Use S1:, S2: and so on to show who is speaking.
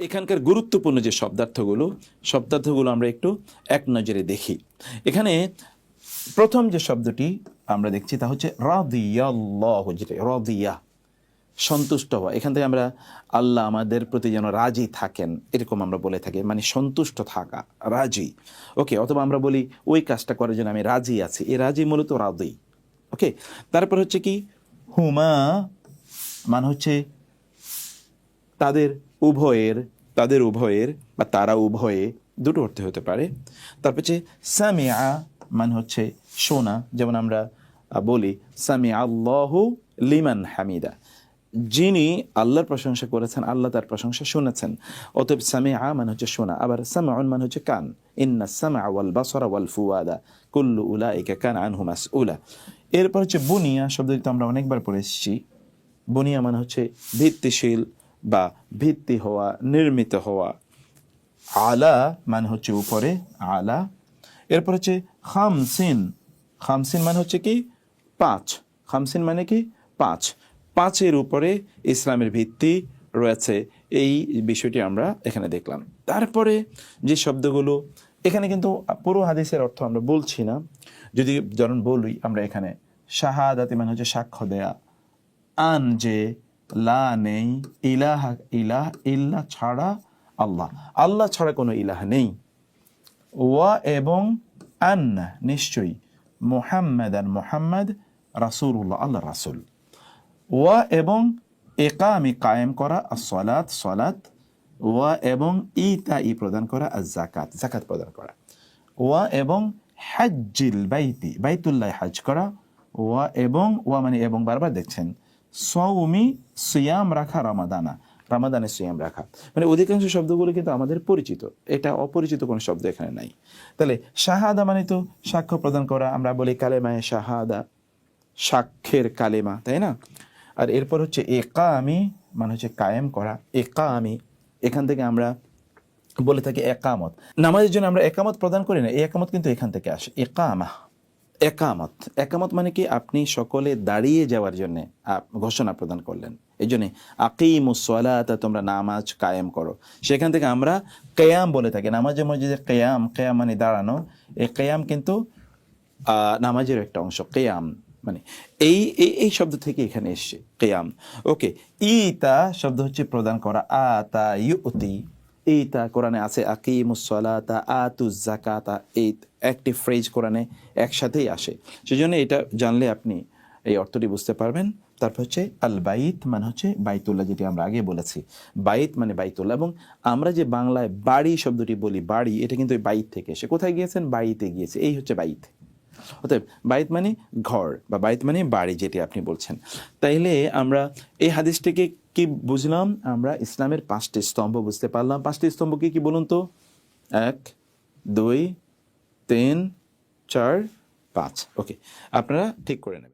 S1: এখানকার গুরুত্বপূর্ণ যে শব্দার্থগুলো আমরা একটু এক নজরে দেখি। এখানে প্রথম যে শব্দটি আমরা দেখছি তা হচ্ছে রাদিয়াল্লাহু, যেটা রাদিয়া, সন্তুষ্ট হওয়া। এখান থেকে আমরা আল্লাহ আমাদের প্রতি যেন রাজি থাকেন এরকম আমরা বলে থাকি, মানে সন্তুষ্ট থাকা, রাজি। ওকে, অথবা আমরা বলি ওই কাজটা করার জন্য আমি রাজি আছি, এই রাজি মূলত রাদি। ওকে, তারপর হচ্ছে কি হুমা, মানে হচ্ছে তাদের উভয়ের বা তারা উভয়ে, দুটো অর্থে হতে পারে। তারপর হচ্ছে সামিআ, মানে হচ্ছে শোনা, যেমন আমরা বলি সামিআ আল্লাহু লিমান হামিদা, যিনি আল্লাহর প্রশংসা করেছেন আল্লাহ তার প্রশংসা শুনেছেন। অতএব সামিআ মানে হচ্ছে শোনা। আবার সামউন মানে হচ্ছে কান, ইন্না সামআ ওয়াল বাসারা ওয়াল ফুয়াদা কুল্লু উলাইকা কানা আনহু মাসউলা। এরপর হচ্ছে বুনিয়া শব্দটি তো আমরা অনেকবার পড়ে এসেছি। বুনিয়া মানে হচ্ছে ভিত্তিশীল বা ভিত্তি হওয়া, নির্মিত হওয়া। আলা মানে হচ্ছে উপরে, আলা। এরপর হচ্ছে খামসিন, খামসিন মানে হচ্ছে কি পাঁচ, খামসিন মানে কি পাঁচ, পাঁচের উপরে ইসলামের ভিত্তি রয়েছে, এই বিষয়টি আমরা এখানে দেখলাম। তারপরে যে শব্দগুলো এখানে, কিন্তু পুরো হাদিসের অর্থ আমরা বলছি না, যদি ধরুন বলি আমরা এখানে শাহাদাতি মানে হচ্ছে সাক্ষ্য দেয়া, আন যে, লা নেই, ইলাহা ইলাহ, ইল্লা ছাড়া আল্লাহ, আল্লাহ ছাড়া কোনো ইলাহ নেই, ওয়া এবং আন্না নিশ্চয়ই, মুহাম্মাদান মুহাম্মদ, রাসূলুল্লাহ আল্লাহ রাসূল, ওয়া এবং ইকামি কায়েম করা, as-সালাত সালাত, ওয়া এবং ইতাই প্রদান করা, az-যাকাত যাকাত প্রদান করা, ওয়া এবং হাজ্জিল বাইতি বাইতুল্লাহ হজ করা, ওয়া এবং, ওয়া মানে এবং বারবার দেখছেন, সওমি সিয়াম রাখা, রামাদানে সিয়াম রাখা। মানে অধিকাংশ শব্দগুলো কিন্তু আমাদের পরিচিত, এটা অপরিচিত কোনো শব্দ এখানে নাই। তাহলে শাহাদা মানে তো সাক্ষ্য প্রদান করা, আমরা বলি কালেমায়ে শাহাদা, সাক্ষ্যের কালেমা, তাই না? আর এরপর হচ্ছে ইকামি মানে হচ্ছে কায়েম করা, ইকামি এখান থেকে আমরা বলে থাকি একামত, নামাজের জন্য আমরা একামত প্রদান করি না, এই একামত কিন্তু এখান থেকে আসে, ইকামা। একামত, একামত মানে কি আপনি সকলে দাঁড়িয়ে যাওয়ার জন্য ঘোষণা প্রদান করলেন, এই জন্য আকিমুস সালাতা, তোমরা নামাজ কায়েম করো। সেখান থেকে আমরা কিয়াম বলে থাকি, নামাজের মধ্যে যে কিয়াম, কিয়াম মানে দাঁড়ানো, এই কিয়াম কিন্তু নামাজের একটা অংশ। কিয়াম মানে এই এই এই শব্দ থেকে এখানে এসছে কিয়াম। ওকে, ইতা শব্দ হচ্ছে প্রদান করা, আতা ইউতি, এইটা কোরআনে আছে, আকিমুস সালাতা আতুজ যাকাতা, এই একটি ফ্রেজ কোরআনে একসাথেই আসে, সেজন্য এটা জানলে আপনি এই অর্থটি বুঝতে পারবেন। তারপর হচ্ছে আল বাইত মানে হচ্ছে বাইতুল্লাহ, যেটি আমরা আগে বলেছি, বাইত মানে বাইতুল্লাহ। এবং আমরা যে বাংলায় বাড়ি শব্দটি বলি, বাড়ি, এটা কিন্তু এই বাইত থেকে এসে, কোথায় গিয়েছেন, বাড়িতে গিয়েছে, এই হচ্ছে বাইত। অতএব বাইত মানে ঘর বা বাইত মানে বাড়ি, যেটি আপনি বলছেন। তাইলে আমরা এই হাদিসটিকে কি বুঝলাম, আমরা ইসলামের পাঁচটি স্তম্ভ বুঝতে পারলাম। পাঁচটি স্তম্ভ কি কি বলুন তো? 1 2 3 4 5। ওকে, আপনারা ঠিক করে নেবেন।